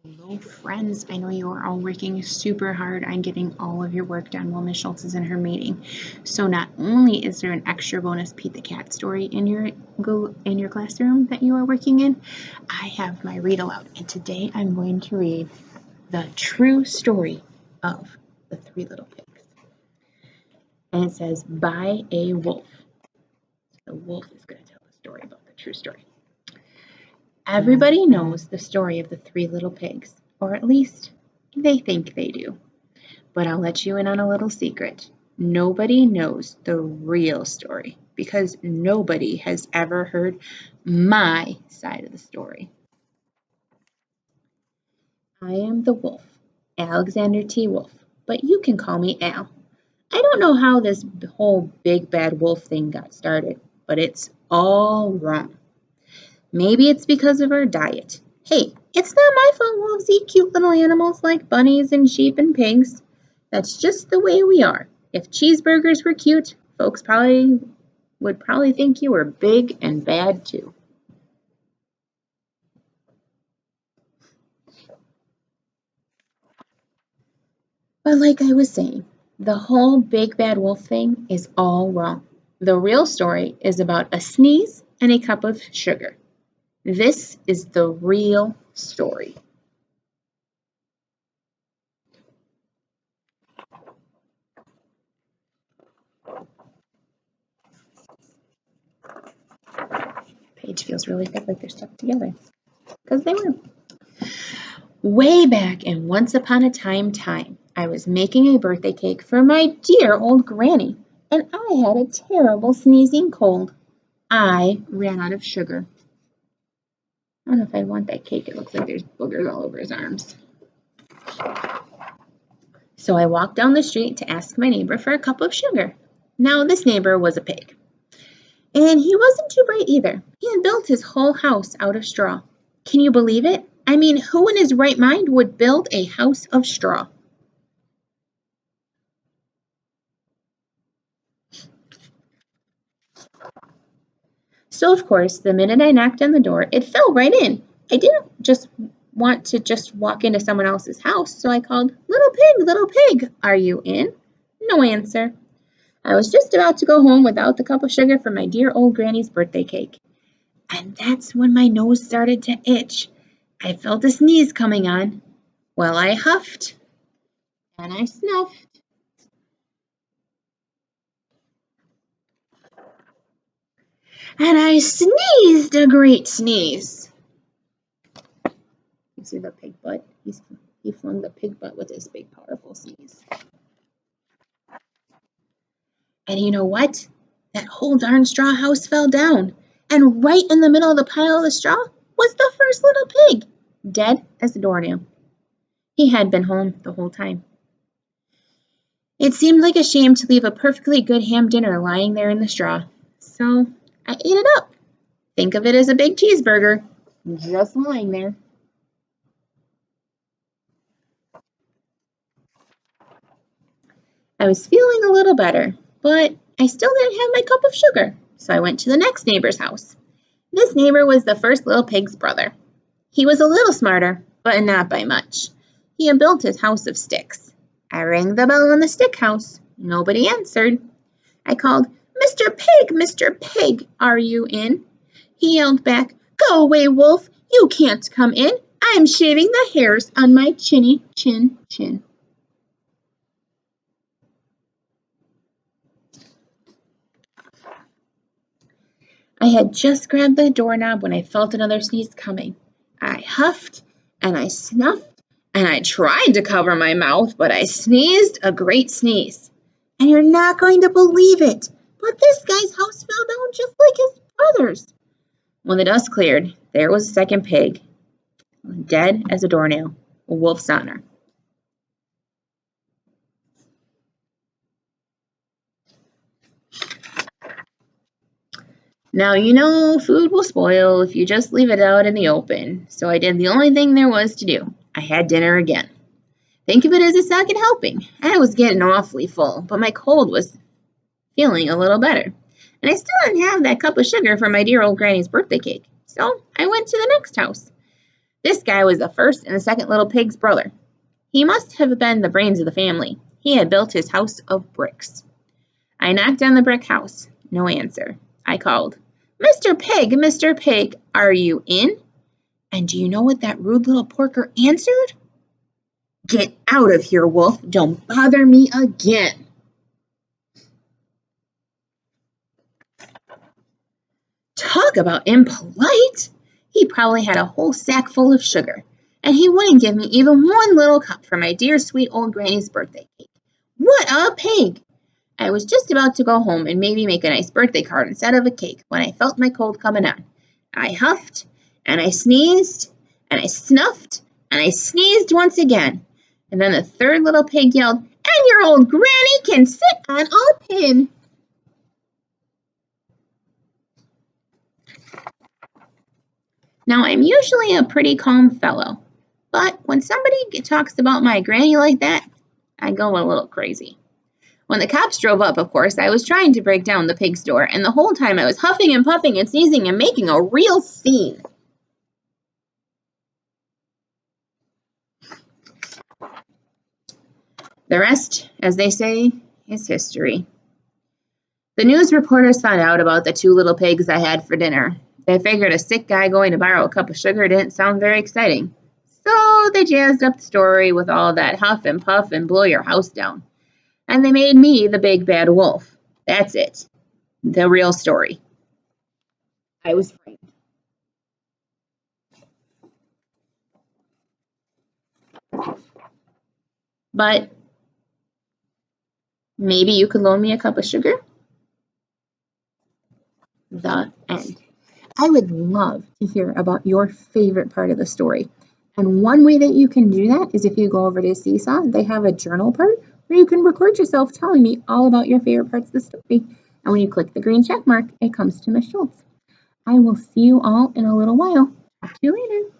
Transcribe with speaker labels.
Speaker 1: Hello, friends. I know you are all working super hard on getting all of your work done while Miss Schultz is in her meeting. So not only is there an extra bonus Pete the Cat story in your classroom that you are working in, I have my read aloud, and today I'm going to read the true story of the Three Little Pigs. And it says, by a wolf. The wolf is going to tell the story about the true story. Everybody knows the story of the Three Little Pigs, or at least they think they do. But I'll let you in on a little secret. Nobody knows the real story because nobody has ever heard my side of the story. I am the wolf, Alexander T. Wolf, but you can call me Al. I don't know how this whole big bad wolf thing got started, but it's all wrong. Maybe it's because of our diet. Hey, it's not my fault wolves eat cute little animals like bunnies and sheep and pigs. That's just the way we are. If cheeseburgers were cute, folks would probably think you were big and bad too. But like I was saying, the whole big bad wolf thing is all wrong. The real story is about a sneeze and a cup of sugar. This is the real story. Page feels really good, like they're stuck together. Because they were. Way back in once upon a time, I was making a birthday cake for my dear old granny, and I had a terrible sneezing cold. I ran out of sugar. I don't know if I want that cake. It looks like there's boogers all over his arms. So I walked down the street to ask my neighbor for a cup of sugar. Now, this neighbor was a pig. And he wasn't too bright either. He had built his whole house out of straw. Can you believe it? I mean, who in his right mind would build a house of straw? So, of course, the minute I knocked on the door, it fell right in. I didn't just want to just walk into someone else's house, so I called, little pig, are you in? No answer. I was just about to go home without the cup of sugar for my dear old granny's birthday cake. And that's when my nose started to itch. I felt a sneeze coming on. Well, I huffed and I snuffed. And I sneezed a great sneeze. You see the pig butt? He flung the pig butt with his big, powerful sneeze. And you know what? That whole darn straw house fell down. And right in the middle of the pile of the straw was the first little pig, dead as a doornail. He had been home the whole time. It seemed like a shame to leave a perfectly good ham dinner lying there in the straw. So I ate it up. Think of it as a big cheeseburger, just lying there. I was feeling a little better, but I still didn't have my cup of sugar, so I went to the next neighbor's house. This neighbor was the first little pig's brother. He was a little smarter, but not by much. He had built his house of sticks. I rang the bell in the stick house. Nobody answered. I called, Mr. Pig, are you in? He yelled back, Go away, wolf. You can't come in. I'm shaving the hairs on my chinny chin. I had just grabbed the doorknob when I felt another sneeze coming. I huffed and I snuffed and I tried to cover my mouth, but I sneezed a great sneeze. And you're not going to believe it, but this guy's house fell down just like his brother's. When the dust cleared, there was the second pig, dead as a doornail, a wolf's honor. Now, you know, food will spoil if you just leave it out in the open, so I did the only thing there was to do. I had dinner again. Think of it as a second helping. I was getting awfully full, but my cold was feeling a little better. And I still didn't have that cup of sugar for my dear old granny's birthday cake, so I went to the next house. This guy was the first and the second little pig's brother. He must have been the brains of the family. He had built his house of bricks. I knocked on the brick house. No answer. I called, Mr. Pig, are you in? And do you know what that rude little porker answered? Get out of here, Wolf. Don't bother me again. Talk about impolite. He probably had a whole sack full of sugar, and he wouldn't give me even one little cup for my dear sweet old granny's birthday cake. What a pig! I was just about to go home and maybe make a nice birthday card instead of a cake when I felt my cold coming on. I huffed, and I sneezed, and I snuffed, and I sneezed once again. And then the third little pig yelled, and your old granny can sit on a pin. Now, I'm usually a pretty calm fellow, but when somebody talks about my granny like that, I go a little crazy. When the cops drove up, of course, I was trying to break down the pig's door, and the whole time I was huffing and puffing and sneezing and making a real scene. The rest, as they say, is history. The news reporters found out about the two little pigs I had for dinner. They figured a sick guy going to borrow a cup of sugar didn't sound very exciting. So they jazzed up the story with all that huff and puff and blow your house down. And they made me the big bad wolf. That's it. The real story. I was framed. But maybe you could loan me a cup of sugar? The end. I would love to hear about your favorite part of the story. And one way that you can do that is if you go over to Seesaw, they have a journal part where you can record yourself telling me all about your favorite parts of the story. And when you click the green check mark, it comes to Miss Schultz. I will see you all in a little while. Talk to you later.